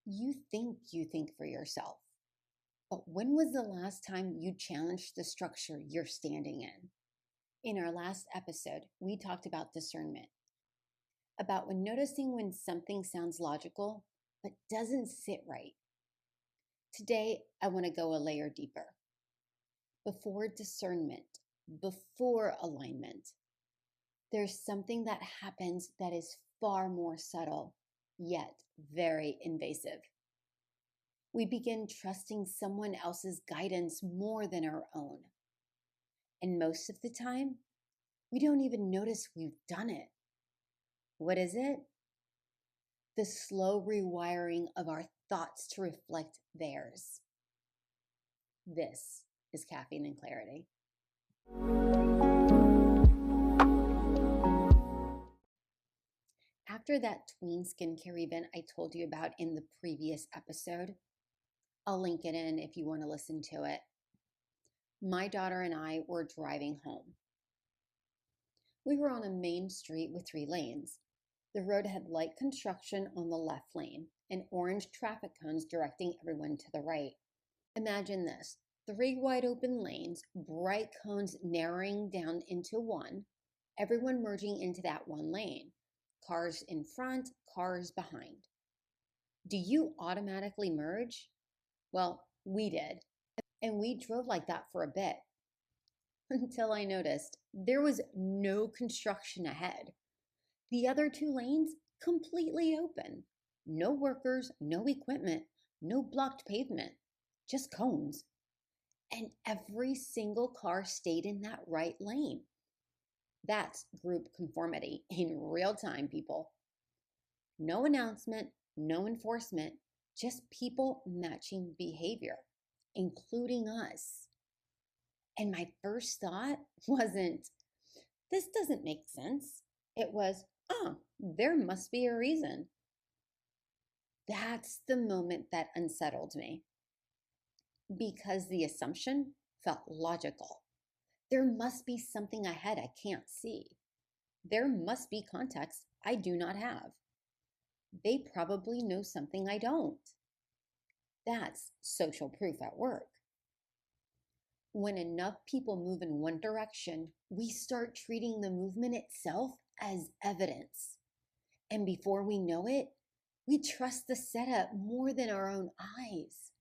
You think for yourself. But when was the last time you challenged the structure you're standing in? In our last episode, we talked about discernment, about when noticing when something sounds logical but doesn't sit right. Today, I want to go a layer deeper. Before discernment, before alignment, there's something that happens that is far more subtle, yet very invasive. We begin trusting someone else's guidance more than our own. And most of the time, we don't even notice we've done it. What is it? The slow rewiring of our thoughts to reflect theirs. This is Caffeine and Clarity. After that tween skincare event I told you about in the previous episode, I'll link it in if you want to listen to it. My daughter and I were driving home. We were on a main street with 3 lanes. The road had light construction on the left lane and orange traffic cones directing everyone to the right. Imagine this, 3 wide open lanes, bright cones narrowing down into one, everyone merging into that one lane. Cars in front, cars behind. Do you automatically merge? Well, we did. And we drove like that for a bit until I noticed there was no construction ahead. The other 2 lanes completely open. No workers, no equipment, no blocked pavement, just cones. And every single car stayed in that right lane. That's group conformity in real time, people. No announcement, no enforcement, just people matching behavior, including us. And my first thought wasn't, this doesn't make sense. It was, oh, there must be a reason. That's the moment that unsettled me because the assumption felt logical. There must be something ahead I can't see. There must be context I do not have. They probably know something I don't. That's social proof at work. When enough people move in one direction, we start treating the movement itself as evidence. And before we know it, we trust the setup more than our own eyes.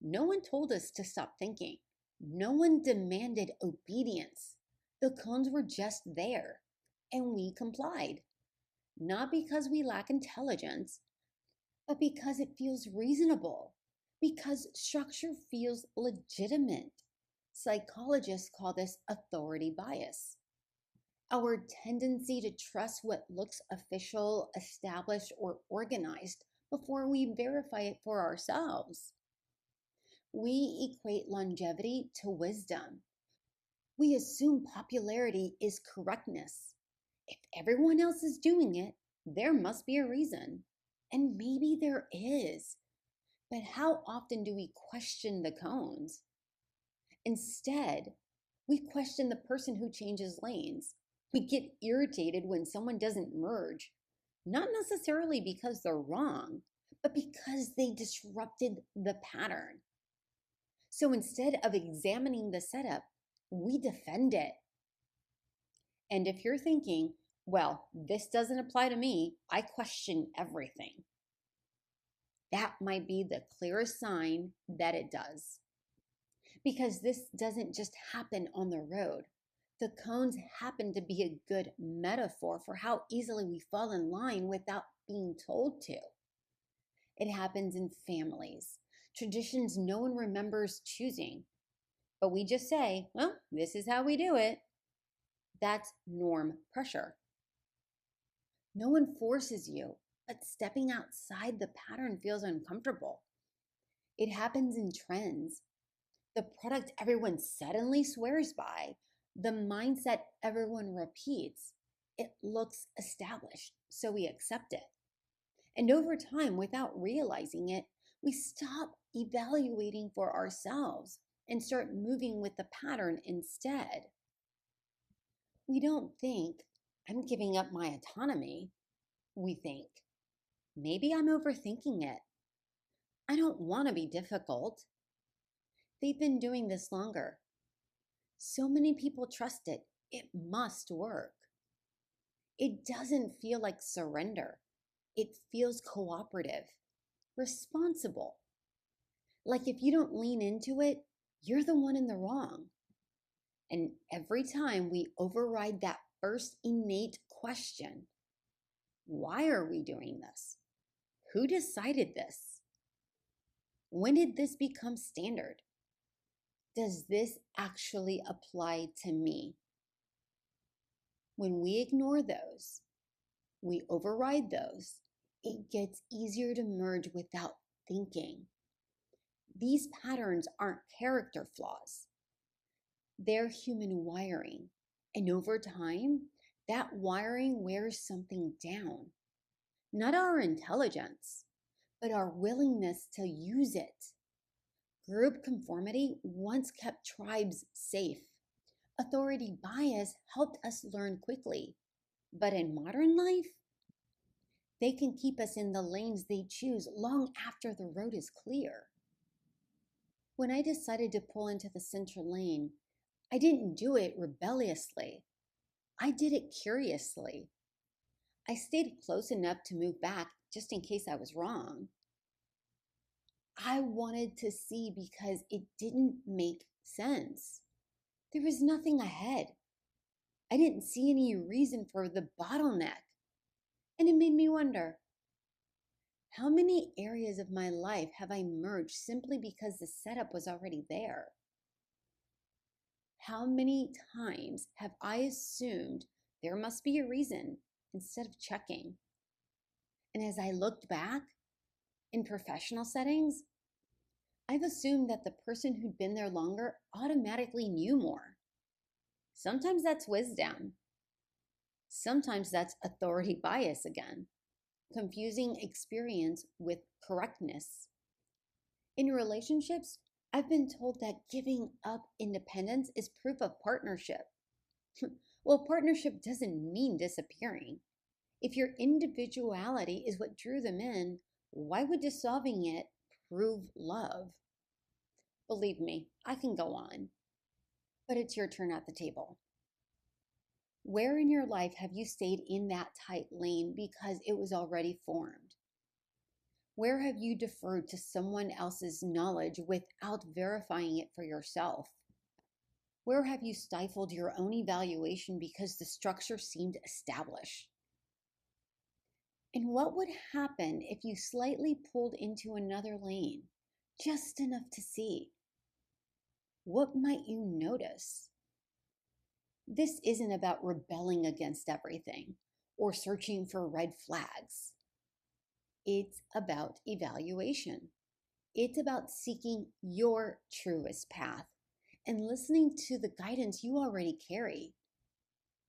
No one told us to stop thinking. No one demanded obedience. The cones were just there, and we complied. Not because we lack intelligence, but because it feels reasonable, because structure feels legitimate. Psychologists call this authority bias. Our tendency to trust what looks official, established, or organized before we verify it for ourselves. We equate longevity to wisdom. We assume popularity is correctness. If everyone else is doing it, there must be a reason. And maybe there is. But how often do we question the cones? Instead, we question the person who changes lanes. We get irritated when someone doesn't merge, not necessarily because they're wrong, but because they disrupted the pattern. So instead of examining the setup, we defend it. And if you're thinking, well, this doesn't apply to me, I question everything, that might be the clearest sign that it does. Because this doesn't just happen on the road. The cones happen to be a good metaphor for how easily we fall in line without being told to. It happens in families, traditions no one remembers choosing, but we just say, well, this is how we do it. That's norm pressure. No one forces you, but stepping outside the pattern feels uncomfortable. It happens in trends. The product everyone suddenly swears by, the mindset everyone repeats, it looks established, so we accept it. And over time, without realizing it, we stop evaluating for ourselves and start moving with the pattern instead. We don't think, I'm giving up my autonomy. We think, maybe I'm overthinking it. I don't want to be difficult. They've been doing this longer. So many people trust it. It must work. It doesn't feel like surrender. It feels cooperative, responsible. Like if you don't lean into it, you're the one in the wrong. And every time we override that first innate question, why are we doing this? Who decided this? When did this become standard? Does this actually apply to me? When we ignore those, we override those, it gets easier to merge without thinking. These patterns aren't character flaws. They're human wiring. And over time, that wiring wears something down. Not our intelligence, but our willingness to use it. Group conformity once kept tribes safe. Authority bias helped us learn quickly. But in modern life, they can keep us in the lanes they choose long after the road is clear. When I decided to pull into the center lane, I didn't do it rebelliously. I did it curiously. I stayed close enough to move back just in case I was wrong. I wanted to see because it didn't make sense. There was nothing ahead. I didn't see any reason for the bottleneck. And it made me wonder, how many areas of my life have I merged simply because the setup was already there? How many times have I assumed there must be a reason instead of checking? And as I looked back in professional settings, I've assumed that the person who'd been there longer automatically knew more. Sometimes that's wisdom. Sometimes that's authority bias again, confusing experience with correctness. In relationships, I've been told that giving up independence is proof of partnership. Well, partnership doesn't mean disappearing. If your individuality is what drew them in, why would dissolving it prove love? Believe me, I can go on, but it's your turn at the table. Where in your life have you stayed in that tight lane because it was already formed? Where have you deferred to someone else's knowledge without verifying it for yourself? Where have you stifled your own evaluation because the structure seemed established? And what would happen if you slightly pulled into another lane, just enough to see? What might you notice? This isn't about rebelling against everything or searching for red flags. It's about evaluation. It's about seeking your truest path and listening to the guidance you already carry.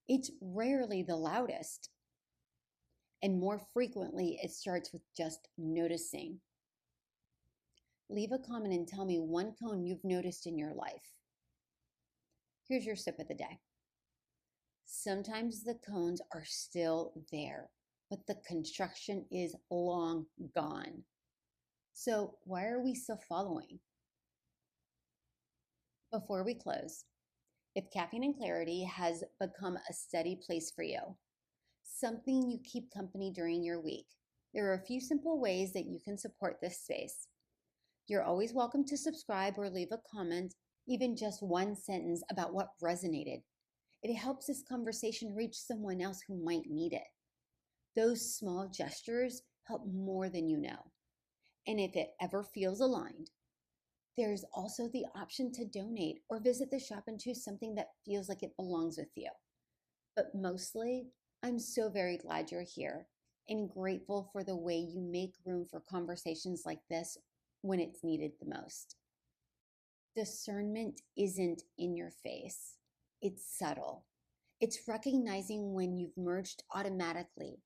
It's rarely the loudest, and more frequently, it starts with just noticing. Leave a comment and tell me one cone you've noticed in your life. Here's your sip of the day. Sometimes the cones are still there, but the construction is long gone. So why are we still following? Before we close, if Caffeine and Clarity has become a steady place for you, something you keep company during your week, there are a few simple ways that you can support this space. You're always welcome to subscribe or leave a comment, even just one sentence about what resonated. It helps this conversation reach someone else who might need it. Those small gestures help more than you know. And if it ever feels aligned, there's also the option to donate or visit the shop and choose something that feels like it belongs with you. But mostly, I'm so very glad you're here and grateful for the way you make room for conversations like this when it's needed the most. Discernment isn't in your face. It's subtle. It's recognizing when you've merged automatically.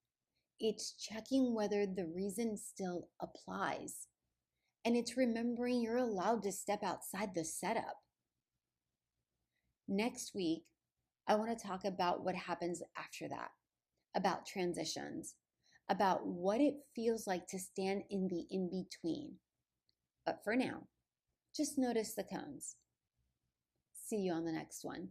It's checking whether the reason still applies. And it's remembering you're allowed to step outside the setup. Next week, I want to talk about what happens after that, about transitions, about what it feels like to stand in the in-between. But for now, just notice the cones. See you on the next one.